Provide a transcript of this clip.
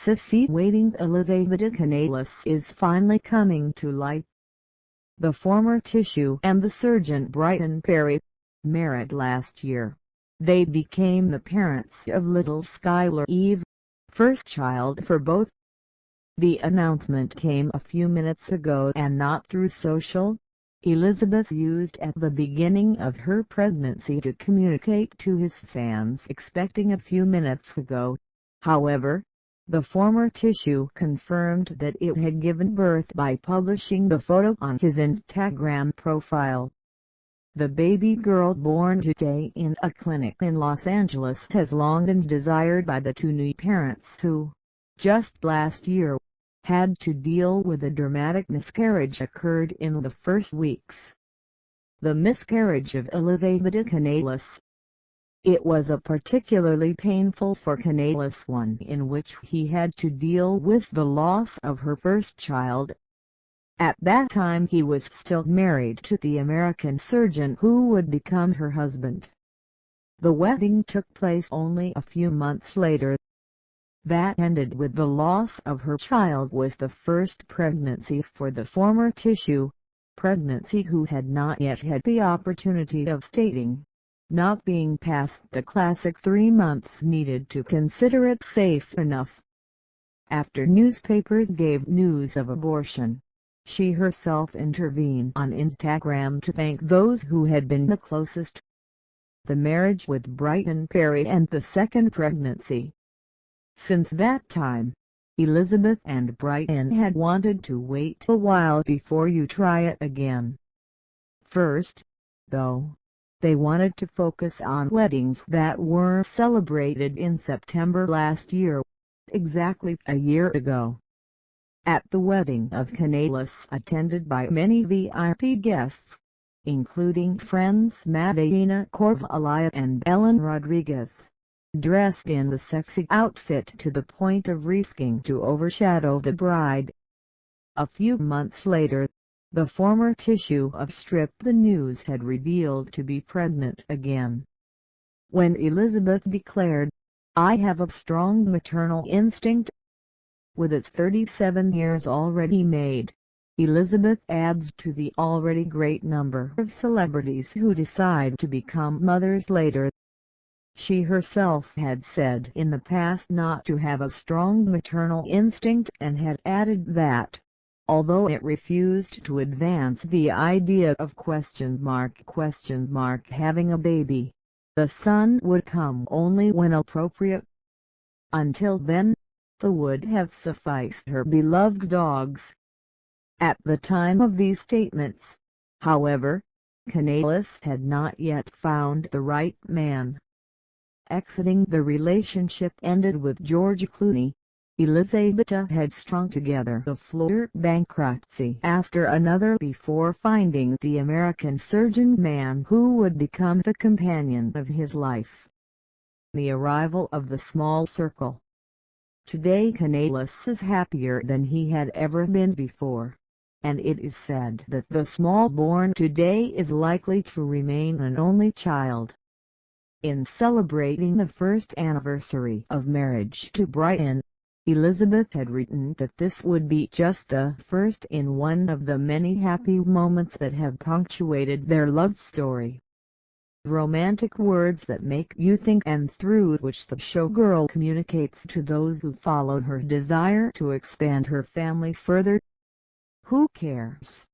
sissy-waiting Elisabetta Canalis is finally coming to light. The former tissue and the surgeon Brighton Perry married last year. They became the parents of little Skyler Eve, first child for both. The announcement came a few minutes ago and not through social. Elisabeth used at the beginning of her pregnancy to communicate to his fans expecting a few minutes ago. However, the former tissue confirmed that it had given birth by publishing the photo on his Instagram profile. The baby girl born today in a clinic in Los Angeles has long been desired by the two new parents who, just last year, had to deal with a dramatic miscarriage occurred in the first weeks. The miscarriage of Elisabetta Canalis. It was a particularly painful for Canalis one in which he had to deal with the loss of her first child. At that time he was still married to the American surgeon who would become her husband. The wedding took place only a few months later. That ended with the loss of her child was the first pregnancy for the former tissue, pregnancy who had not yet had the opportunity of stating, not being past the classic 3 months needed to consider it safe enough. After newspapers gave news of abortion, she herself intervened on Instagram to thank those who had been the closest. The marriage with Brighton Perry and the second pregnancy. Since that time, Elisabeth and Brighton had wanted to wait a while before you try it again. First, though, they wanted to focus on weddings that were celebrated in September last year, exactly a year ago. At the wedding of Canalis attended by many VIP guests, including friends Madalena Corvalaya and Ellen Rodriguez, dressed in the sexy outfit to the point of risking to overshadow the bride. A few months later, the former tissue of Strip the News had revealed to be pregnant again. When Elisabeth declared, "I have a strong maternal instinct," with its 37 years already made, Elisabeth adds to the already great number of celebrities who decide to become mothers later. She herself had said in the past not to have a strong maternal instinct and had added that, although it refused to advance the idea of having a baby, the son would come only when appropriate. Until then, the would have sufficed her beloved dogs. At the time of these statements, however, Canalis had not yet found the right man. Exiting the relationship ended with George Clooney, Elisabetta had strung together the Fleur bankruptcy after another before finding the American surgeon man who would become the companion of his life. The arrival of the small circle. Today Canalis is happier than he had ever been before, and it is said that the small born today is likely to remain an only child. In celebrating the first anniversary of marriage to Brighton, Elisabeth had written that this would be just the first in one of the many happy moments that have punctuated their love story. Romantic words that make you think and through which the showgirl communicates to those who followed her desire to expand her family further. Who cares?